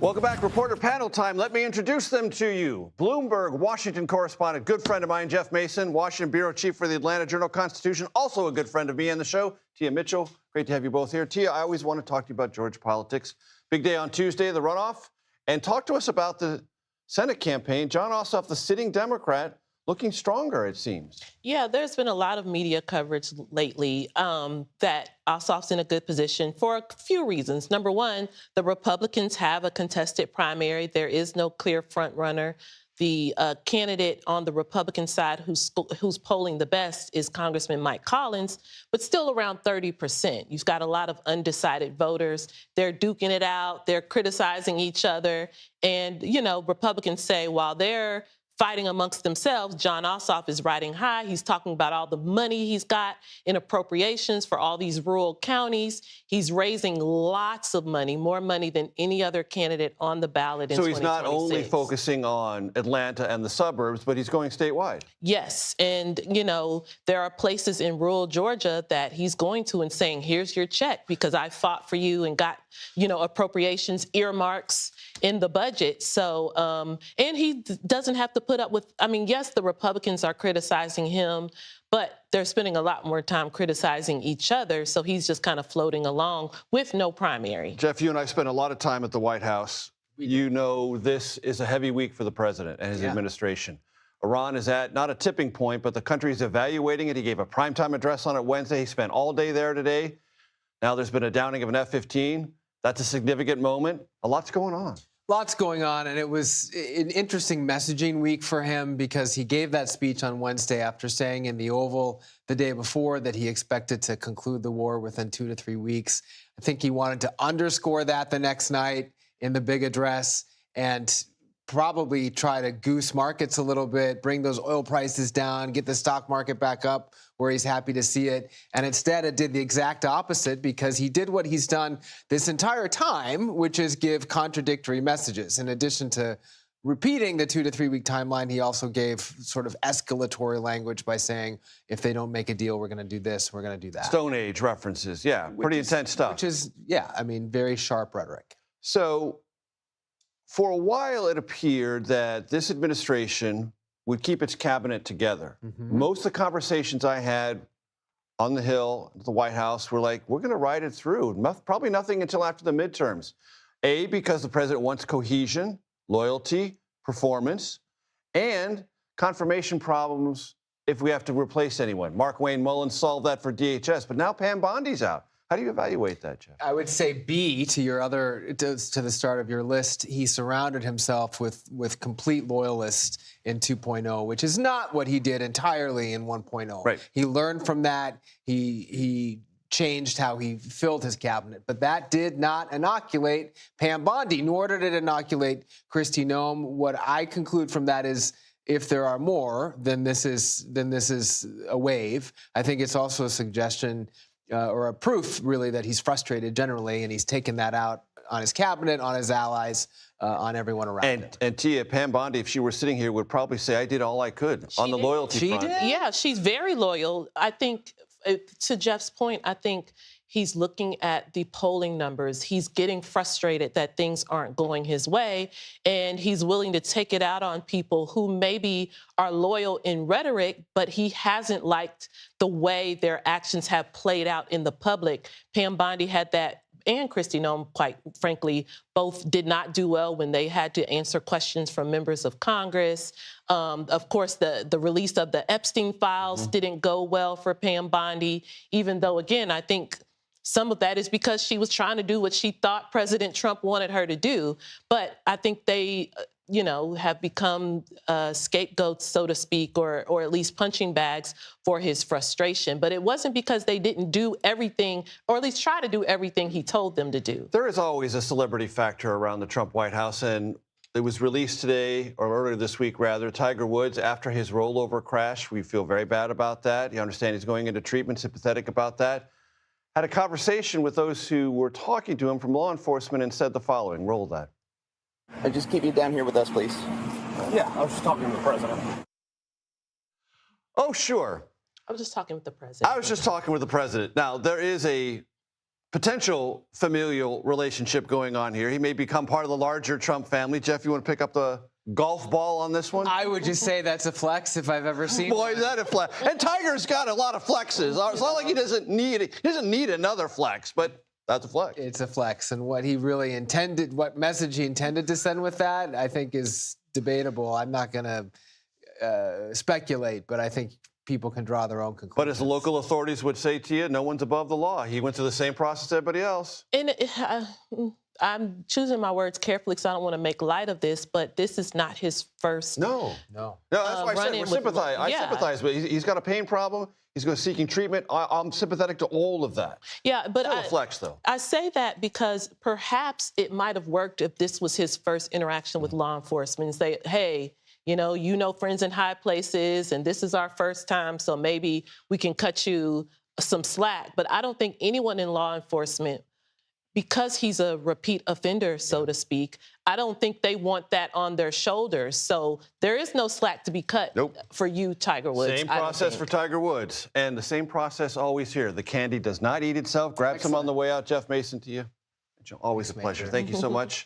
Welcome back, reporter panel time. Let me introduce them to you. Bloomberg, Washington correspondent, good friend of mine, Jeff Mason, Washington bureau chief for the Atlanta Journal-Constitution, also a good friend of me and the show, Tia Mitchell. Great to have you both here. Tia, I always want to talk to you about Georgia politics. Big day on Tuesday, the runoff, and talk to us about the Senate campaign. Jon Ossoff, the sitting Democrat, looking stronger, it seems. Yeah, there's been a lot of media coverage lately that Ossoff's in a good position for a few reasons. Number one, the Republicans have a contested primary. There is no clear front runner. The candidate on the Republican side who's polling the best is Congressman Mike Collins, but still around 30%. You've got a lot of undecided voters. They're duking it out. They're criticizing each other. And, you know, Republicans say while they're fighting amongst themselves, Jon Ossoff is riding high. He's talking about all the money he's got in appropriations for all these rural counties. He's raising lots of money, more money than any other candidate on the ballot in 2026. So he's not only focusing on Atlanta and the suburbs, but he's going statewide. Yes. And, you know, there are places in rural Georgia that he's going to and saying, here's your check because I fought for you and got, you know, appropriations, earmarks in the budget. So, and he doesn't have to put up with, I mean, yes, the Republicans are criticizing him, but they're spending a lot more time criticizing each other. So he's just kind of floating along with no primary. Jeff, you and I spent a lot of time at the White House. You know, this is a heavy week for the president and his administration. Iran is at not a tipping point, but the country is evaluating it. He gave a primetime address on it Wednesday. He spent all day there today. Now there's been a downing of an F-15. That's a significant moment. A lot's going on. Lots going on, and it was an interesting messaging week for him because he gave that speech on Wednesday after saying in the Oval the day before that he expected to conclude the war within 2 to 3 weeks. I think he wanted to underscore that the next night in the big address and probably try to goose markets a little bit, bring those oil prices down, get the stock market back up where he's happy to see it. And instead, it did the exact opposite because he did what he's done this entire time, which is give contradictory messages. In addition to repeating the 2 to 3 week timeline, he also gave sort of escalatory language by saying, if they don't make a deal, we're going to do this, we're going to do that. Stone Age references. Yeah, pretty intense stuff. Which is, yeah, I mean, very sharp rhetoric. So for a while, it appeared that this administration would keep its cabinet together. Most of the conversations I had on the Hill, at the White House, were like, we're going to ride it through. Probably nothing until after the midterms. A, because the president wants cohesion, loyalty, performance, and confirmation problems if we have to replace anyone. Mark Wayne Mullins solved that for DHS, but now Pam Bondi's out. How do you evaluate that, Jeff? I would say B to your other to the start of your list. He surrounded himself with complete loyalists in 2.0, which is not what he did entirely in 1.0. Right. He learned from that. He changed how he filled his cabinet, but that did not inoculate Pam Bondi, nor did it inoculate Kristi Noem. What I conclude from that is, if there are more, then this is a wave. I think it's also a suggestion. Or a proof, really, that he's frustrated generally, and he's taken that out on his cabinet, on his allies, on everyone around him. And Tia, Pam Bondi, if she were sitting here, would probably say, I did all I could on the loyalty front. She did? Yeah, she's very loyal. I think, to Jeff's point, I think he's looking at the polling numbers. He's getting frustrated that things aren't going his way, and he's willing to take it out on people who maybe are loyal in rhetoric, but he hasn't liked the way their actions have played out in the public. Pam Bondi had that, and Kristi Noem, quite frankly, both did not do well when they had to answer questions from members of Congress. Of course, the release of the Epstein files didn't go well for Pam Bondi, even though, again, I think some of that is because she was trying to do what she thought President Trump wanted her to do. But I think they, you know, have become scapegoats, so to speak, or at least punching bags for his frustration. But it wasn't because they didn't do everything, or at least try to do everything he told them to do. There is always a celebrity factor around the Trump White House, and it was released today, or earlier this week, rather, Tiger Woods, after his rollover crash. We feel very bad about that. You understand he's going into treatment, sympathetic about that. Had a conversation with those who were talking to him from law enforcement and said the following. Roll that. Just keep you down here with us, please. Yeah, I was just talking to the president. Oh, sure. I was just talking with the president. I was just talking with the president. Now, there is a potential familial relationship going on here. He may become part of the larger Trump family. Jeff, you want to pick up the golf ball on this one? I would just say that's a flex if I've ever seen Boy, one. is that a flex. And Tiger's got a lot of flexes. It's not like he doesn't need another flex, but that's a flex. It's a flex. And what he really intended, what message he intended to send with that, I think is debatable. I'm not going to speculate, but I think people can draw their own conclusions. But as the local authorities would say to you, no one's above the law. He went through the same process as everybody else. And I'm choosing my words carefully because I don't want to make light of this, but this is not his first. No, that's why I said we're sympathize. I sympathize, but he's got a pain problem. He's going seeking treatment. I'm sympathetic to all of that. Yeah, but Still a flex, though. I say that because perhaps it might have worked if this was his first interaction with law enforcement and say, hey, you know friends in high places, and this is our first time, so maybe we can cut you some slack. But I don't think anyone in law enforcement, because he's a repeat offender, so to speak, I don't think they want that on their shoulders. So there is no slack to be cut for you, Tiger Woods. Same process for Tiger Woods. And the same process always here. The candy does not eat itself. Grab some on the way out. Jeff Mason to you. Always a pleasure. Thank you so much.